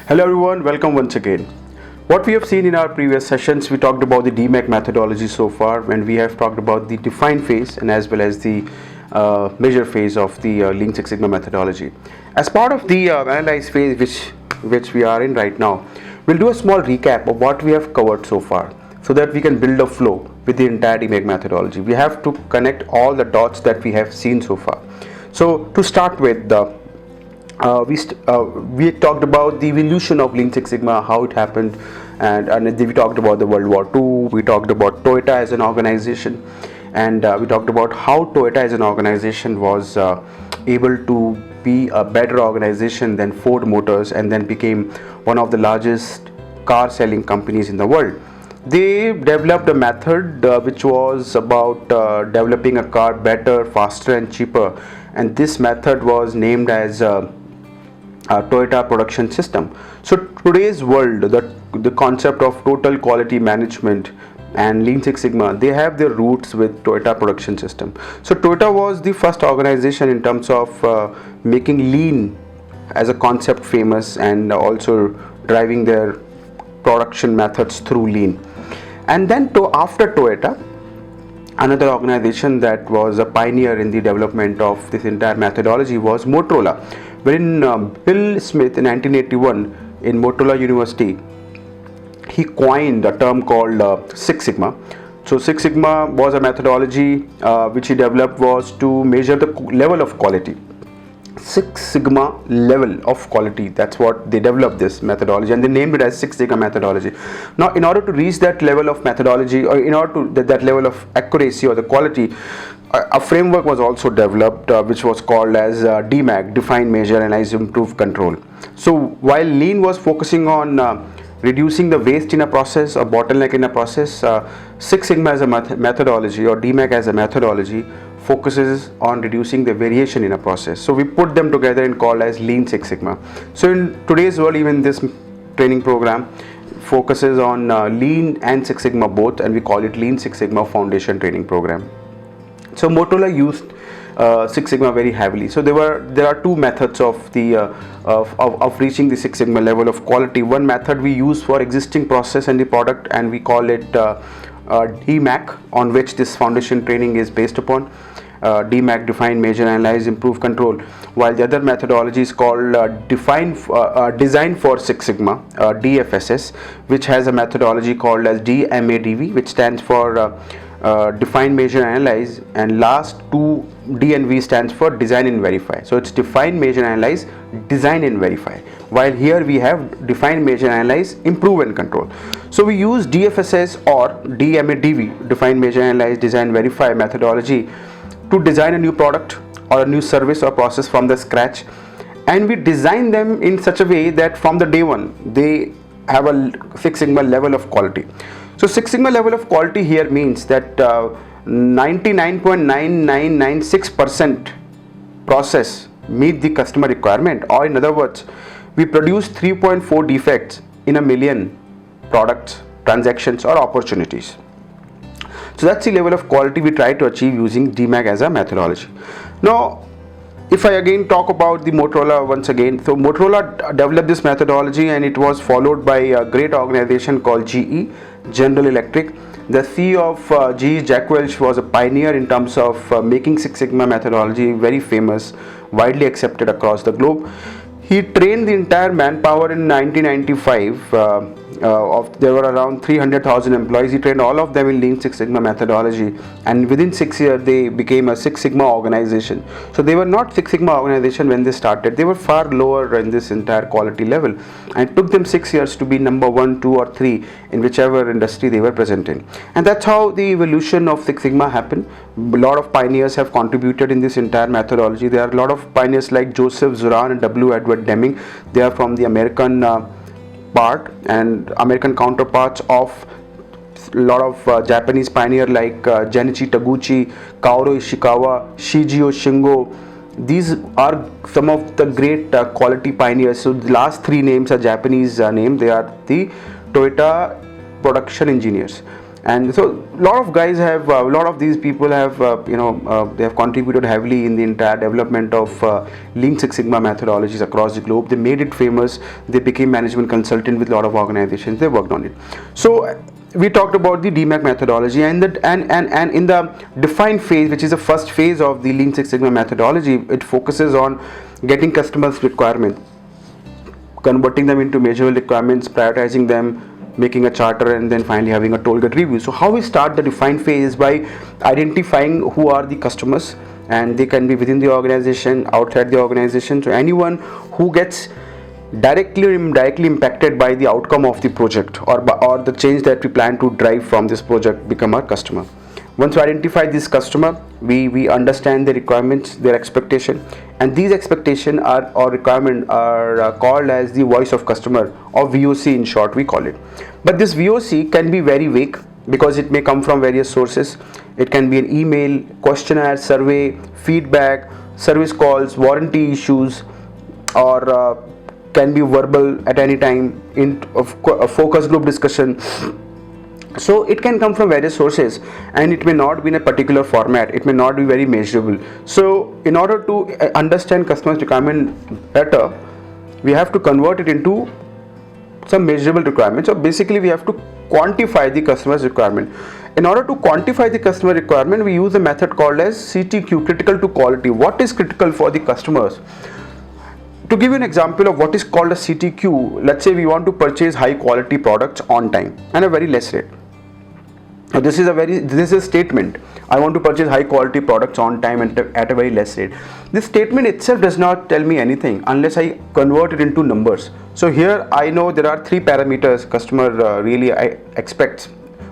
Hello everyone, welcome once again. What we have seen in our previous sessions, we talked about the DMAC methodology so far, and we have talked about the define phase and as well as the measure phase of the Lean Six Sigma methodology. As part of the analyze phase which we are in right now, we'll do a small recap of what we have covered so far so that we can build a flow with the entire DMAC methodology. We have to connect all the dots that we have seen so far. So to start with, we talked about the evolution of Lean Six Sigma, how it happened, and we talked about the World War II. We talked about Toyota as an organization, and we talked about how Toyota as an organization was able to be a better organization than Ford Motors, and then became one of the largest car selling companies in the world. They developed a method which was about developing a car better, faster and cheaper, and this method was named as Toyota production system. So today's world, the concept of total quality management and Lean Six Sigma, they have their roots with Toyota production system. So Toyota was the first organization in terms of making lean as a concept famous, and also driving their production methods through lean. And then after Toyota, another organization that was a pioneer in the development of this entire methodology was Motorola, wherein Bill Smith in 1981 in Motorola University, he coined a term called Six Sigma. So Six Sigma was a methodology which he developed was to measure the level of quality. Six Sigma level of quality, that's what they developed this methodology, and they named it as Six Sigma methodology. Now in order to reach that level of methodology, or in order to that level of accuracy or the quality, a framework was also developed which was called as DMAC, define, measure, analyze, improve, control. So while lean was focusing on reducing the waste in a process or bottleneck in a process, Six Sigma as a methodology, or DMAC as a methodology, focuses on reducing the variation in a process. So we put them together and called as Lean Six Sigma. So in today's world, even this training program focuses on Lean and Six Sigma both, and we call it Lean Six Sigma Foundation Training Program. So Motorola used Six Sigma very heavily. So there are two methods of the of reaching the Six Sigma level of quality. One method we use for existing process and the product, and we call it DMAC, on which this foundation training is based upon. DMAC, define, measure, analyze, improve, control. While the other methodology is called design for Six Sigma, DFSS, which has a methodology called as DMADV, which stands for define, measure, analyze, and last two D and V stands for design and verify. So it's define, measure, analyze, design and verify. While here we have define, measure, analyze, improve and control. So we use DFSS or DMADV, define, measure, analyze, design, verify methodology to design a new product or a new service or process from the scratch, and we design them in such a way that from the day one they have a Six Sigma level of quality. So Six Sigma level of quality here means that 99.9996% process meet the customer requirement, or in other words, we produce 3.4 defects in a million products, transactions or opportunities. So that's the level of quality we try to achieve using DMAC as a methodology. Now if I again talk about the Motorola once again, so Motorola developed this methodology, and it was followed by a great organization called GE, General Electric. The CEO of GE, Jack Welch, was a pioneer in terms of making Six Sigma methodology very famous, widely accepted across the globe. He trained the entire manpower in 1995. There were around 300,000 employees. He trained all of them in Lean Six Sigma methodology, and within 6 years they became a Six Sigma organization. So they were not Six Sigma organization when they started. They were far lower in this entire quality level, and it took them 6 years to be number 1, 2 or 3 in whichever industry they were present in. And that's how the evolution of Six Sigma happened. A lot of pioneers have contributed in this entire methodology. There are a lot of pioneers like Joseph Zoran and W. Edward Deming. They are from the American part and American counterparts of a lot of Japanese pioneer like Jenichi Taguchi, Kaoru Ishikawa, Shigeo Shingo. These are some of the great quality pioneers. So the last three names are Japanese name. They are the Toyota production engineers. And so a lot of guys have a lot of these people have they have contributed heavily in the entire development of Lean Six Sigma methodologies across the globe. They made it famous. They became management consultant with a lot of organizations. They worked on it. So we talked about the DMAC methodology, and in the define phase, which is the first phase of the Lean Six Sigma methodology, it focuses on getting customers' requirements, converting them into measurable requirements, prioritizing them, making a charter, and then finally having a toll gate review. So how we start the define phase is by identifying who are the customers, and they can be within the organization, outside the organization. So anyone who gets directly or indirectly impacted by the outcome of the project or the change that we plan to drive from this project become our customer. Once we identify this customer, we understand the requirements, their expectation, and these expectation are or requirement are called as the voice of customer, or VOC in short we call it. But this VOC can be very vague because it may come from various sources. It can be an email, questionnaire, survey, feedback, service calls, warranty issues, or can be verbal at any time in a focus group discussion. So it can come from various sources, and it may not be in a particular format. It may not be very measurable. So in order to understand customers' requirement better, we have to convert it into some measurable requirements. So basically we have to quantify the customer's requirement. In order to quantify the customer requirement, we use a method called as CTQ, critical to quality. What is critical for the customers? To give you an example of what is called a CTQ, let's say we want to purchase high quality products on time and a very less rate. Now this is a statement. I want to purchase high quality products on time and at a very less rate. This statement itself does not tell me anything unless I convert it into numbers. So here I know there are three parameters customer really expects.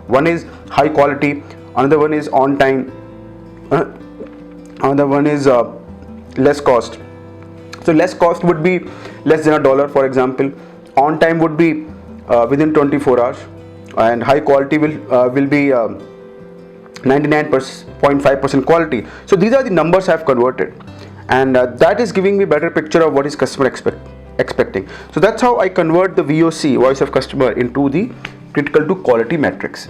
One is high quality, another one is on time, another one is less cost. So less cost would be less than $1, for example. On time would be within 24 hours, and high quality will be 99.5% quality. So these are the numbers I have converted, and that is giving me better picture of what is customer expecting. So that's how I convert the VOC, voice of customer, into the critical to quality metrics.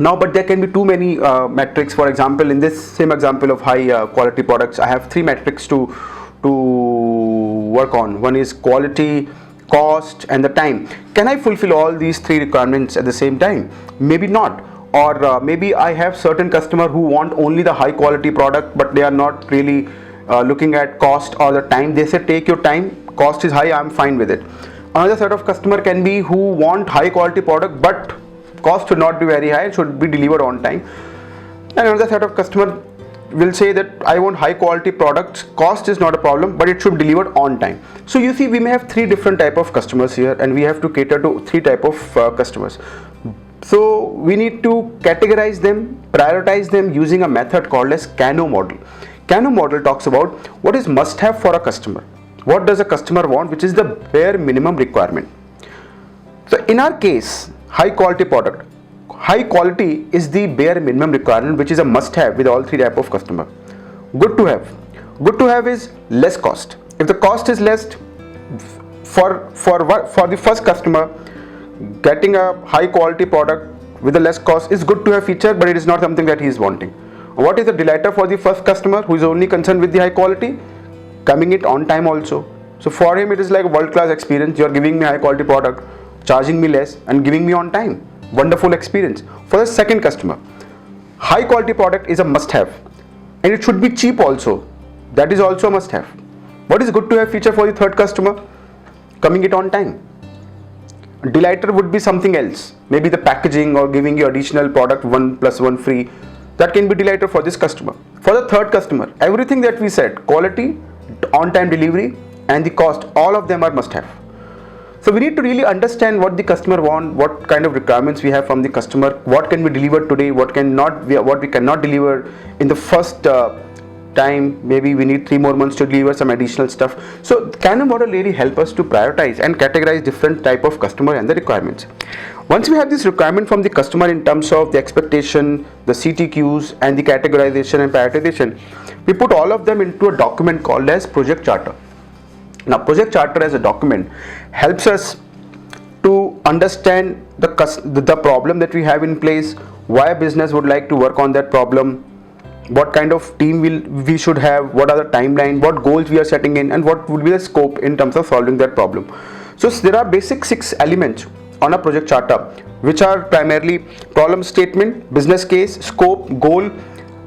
Now, but there can be too many metrics. For example, in this same example of high quality products, I have three metrics to work on. One is quality, cost, and the time. Can I fulfill all these three requirements at the same time? Maybe not. Or maybe I have certain customer who want only the high quality product, but they are not really looking at cost or the time. They say take your time, cost is high, I'm fine with it. Another set of customer can be who want high quality product, but cost should not be very high, it should be delivered on time. And another set of customer will say that I want high quality products, cost is not a problem, but it should be delivered on time. So you see, we may have three different type of customers here, and we have to cater to three type of customers. So we need to categorize them, prioritize them using a method called as Kano model. Kano model talks about what is must have for a customer. What does a customer want, which is the bare minimum requirement. So in our case, high quality product. High quality is the bare minimum requirement, which is a must have with all three type of customer. Good to have. Good to have is less cost. If the cost is less, for the first customer, getting a high quality product with a less cost is good to have feature, but it is not something that he is wanting. What is the delighter for the first customer who is only concerned with the high quality? Coming it on time also. So for him it is like a world class experience. You are giving me high quality product, charging me less and giving me on time. Wonderful experience. For the second customer, high quality product is a must have, and it should be cheap also. That is also a must have. What is good to have feature for the third customer? Coming it on time. Delighter would be something else, maybe the packaging or giving you additional product 1 + 1 free. That can be delighter for this customer. For the third customer, everything that we said, quality, on time delivery, and the cost, all of them are must have. So we need to really understand what the customer want, what kind of requirements we have from the customer, what can be delivered today, what we cannot deliver in the first time. Maybe we need 3 more months to deliver some additional stuff. So Kano model really help us to prioritize and categorize different type of customer and the requirements. Once we have this requirement from the customer in terms of the expectation, the CTQs, and the categorization and prioritization, we put all of them into a document called as project charter. Now project charter as a document helps us to understand the problem that we have in place, why a business would like to work on that problem, what kind of team we should have, what are the timeline, what goals we are setting in, and what would be the scope in terms of solving that problem. So there are basic 6 elements on a project charter, which are primarily problem statement, business case, scope, goal,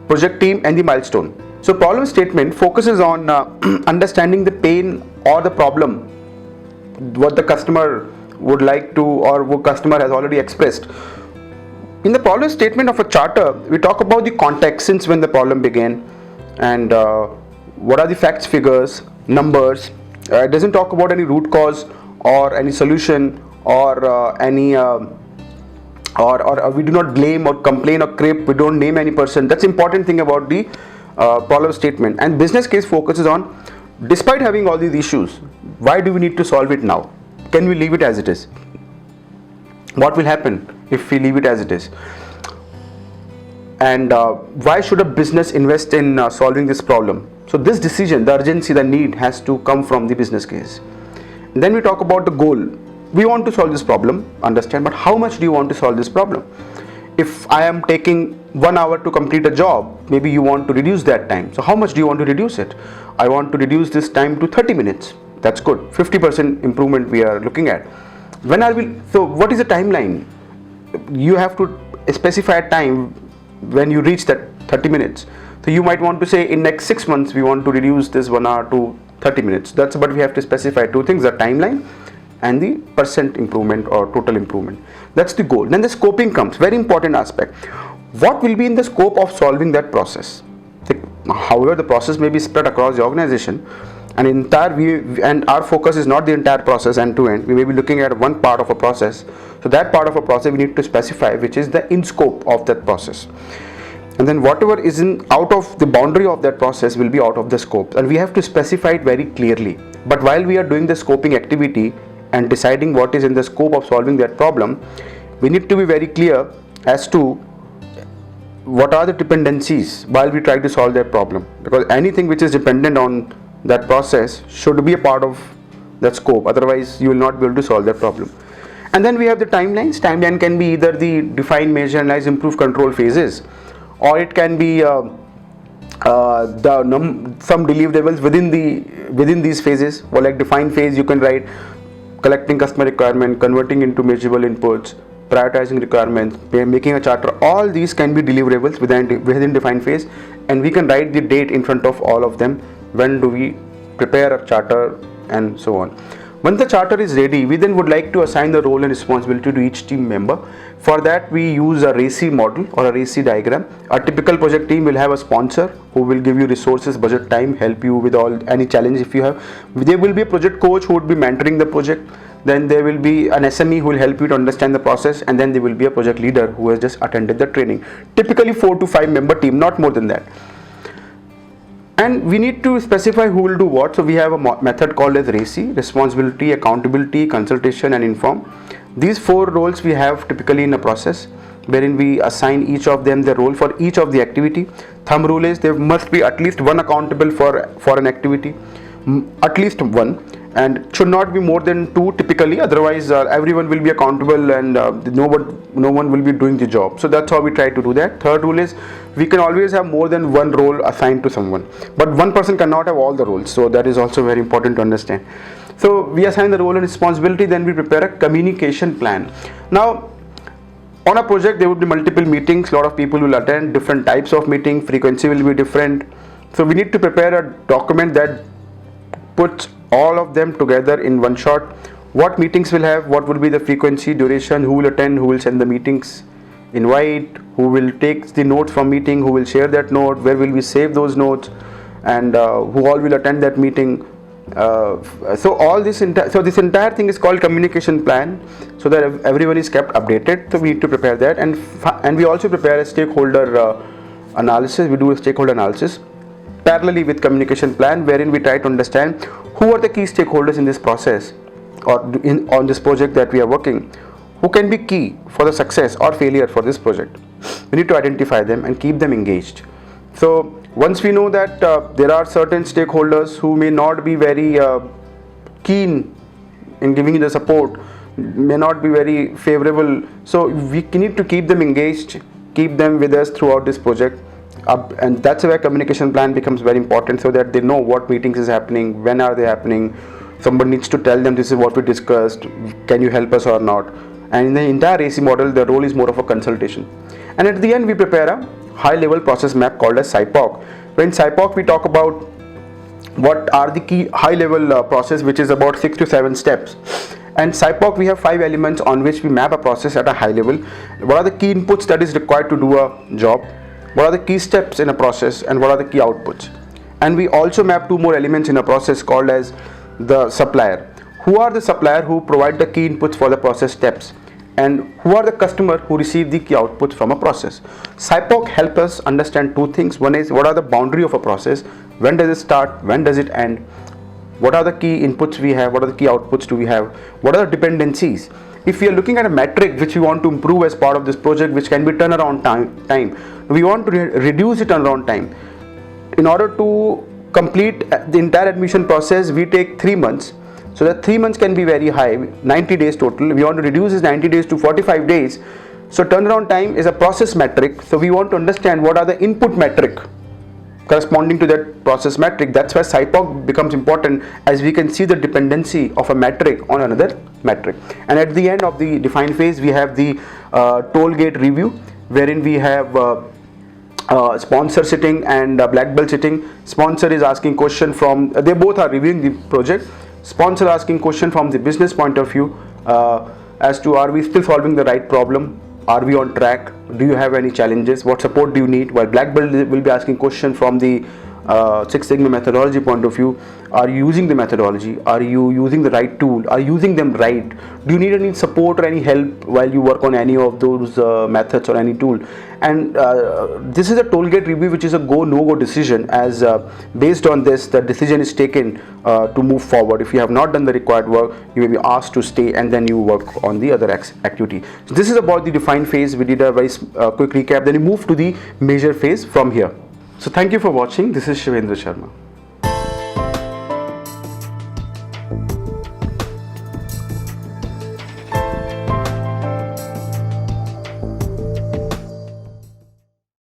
project team, and the milestone. So problem statement focuses on understanding the pain or the problem, what the customer would like to, or what customer has already expressed. In the problem statement of a charter, we talk about the context since when the problem began, and what are the facts, figures, numbers. It doesn't talk about any root cause or any solution or or we do not blame or complain or crib. We don't name any person. That's important thing about the problem statement. And business case focuses on, despite having all these issues, why do we need to solve it now? Can we leave it as it is? What will happen if we leave it as it is? And why should a business invest in solving this problem? So this decision, the urgency, the need has to come from the business case. And then we talk about the goal. We want to solve this problem, understand, but how much do you want to solve this problem? If I am taking 1 hour to complete a job, maybe you want to reduce that time. So how much do you want to reduce it? I want to reduce this time to 30 minutes. That's good. 50% improvement we are looking at. So what is the timeline? You have to specify a time when you reach that 30 minutes. So you might want to say in next 6 months we want to reduce this 1 hour to 30 minutes. That's what we have to specify. 2 things, the timeline and the percent improvement or total improvement. That's the goal. Then the scoping comes, very important aspect. What will be in the scope of solving that process? However, the process may be spread across the organization, and our focus is not the entire process end to end. We may be looking at one part of a process. So that part of a process we need to specify, which is the in scope of that process. And then whatever is out of the boundary of that process will be out of the scope, and we have to specify it very clearly. But while we are doing the scoping activity and deciding what is in the scope of solving that problem, we need to be very clear as to what are the dependencies while we try to solve that problem, because anything which is dependent on that process should be a part of that scope, otherwise you will not be able to solve that problem. And then we have the timelines. Timeline can be either the define, measure, analyze, improve, control phases, or it can be some deliverables within these phases. Or like define phase, you can write collecting customer requirement, converting into measurable inputs, prioritizing requirements, making a charter. All these can be deliverables within defined phase, and we can write the date in front of all of them. When do we prepare a charter and so on. When the charter is ready, we then would like to assign the role and responsibility to each team member. For that, we use a RACI model or a RACI diagram. A typical project team will have a sponsor who will give you resources, budget, time, help you with any challenge if you have. There will be a project coach who would be mentoring the project. Then there will be an SME who will help you to understand the process, and then there will be a project leader who has just attended the training. Typically 4 to 5 member team, not more than that. And we need to specify who will do what. So we have a method called as RACI: responsibility, accountability, consultation, and inform. These 4 roles we have typically in a process, wherein we assign each of them the role for each of the activity. Thumb rule is there must be at least one accountable for an activity, at least one, and should not be more than 2 typically, otherwise everyone will be accountable and no one will be doing the job. So that's how we try to do that. Third rule is we can always have more than one role assigned to someone, but one person cannot have all the roles, so that is also very important to understand. So we assign the role and responsibility, then we prepare a communication plan. Now on a project there would be multiple meetings, a lot of people will attend, different types of meeting, frequency will be different. So we need to prepare a document that puts all of them together in one shot. What meetings will have, what will be the frequency, duration, who will attend, who will send the meetings invite, who will take the notes from meeting, who will share that note, where will we save those notes, and who all will attend that meeting. So this entire thing is called communication plan, so that everyone is kept updated. So we need to prepare that, and we also prepare a stakeholder analysis. We do a stakeholder analysis parallelly with communication plan, wherein we try to understand who are the key stakeholders in this process or on this project that we are working, who can be key for the success or failure for this project. We need to identify them and keep them engaged. So once we know that there are certain stakeholders who may not be very keen in giving you the support, may not be very favorable. So we need to keep them engaged, keep them with us throughout this project. And that's where communication plan becomes very important, so that they know what meetings is happening, when are they happening. Somebody needs to tell them, this is what we discussed, can you help us or not. And in the entire AC model, the role is more of a consultation. And at the end, we prepare a high level process map called as SIPOC. When SIPOC, we talk about what are the key high level process, which is about 6 to 7 steps. And SIPOC, we have 5 elements on which we map a process at a high level. What are the key inputs that is required to do a job? What are the key steps in a process, and what are the key outputs? And we also map 2 more elements in a process called as the supplier. Who are the supplier who provide the key inputs for the process steps, and who are the customer who receive the key outputs from a process. SIPOC help us understand 2 things. One is, what are the boundary of a process, when does it start, when does it end, what are the key inputs we have, what are the key outputs do we have, what are the dependencies. If we are looking at a metric which we want to improve as part of this project, which can be turnaround time, we want to reduce the turnaround time. In order to complete the entire admission process, we take 3 months. So that 3 months can be very high, 90 days total. We want to reduce this 90 days to 45 days. So turnaround time is a process metric. So we want to understand what are the input metric corresponding to that process metric. That's where SIPOC becomes important, as we can see the dependency of a metric on another metric. And at the end of the define phase, we have the toll gate review, wherein we have sponsor sitting and black belt sitting. Sponsor is asking question from, they both are reviewing the project. Sponsor asking question from the business point of view, as to, are we still solving the right problem? Are we on track? Do you have any challenges? What support do you need? While black belt will be asking question from the Six Sigma methodology point of view. Are you using the methodology? Are you using the right tool? Are you using them right? Do you need any support or any help while you work on any of those methods or any tool? And this is a toll gate review, which is a go no go decision, as based on this the decision is taken to move forward. If you have not done the required work, you may be asked to stay, and then you work on the other activity. So this is about the define phase. We did a very quick recap, then we move to the measure phase from here. So thank you for watching. This is Shivendra Sharma.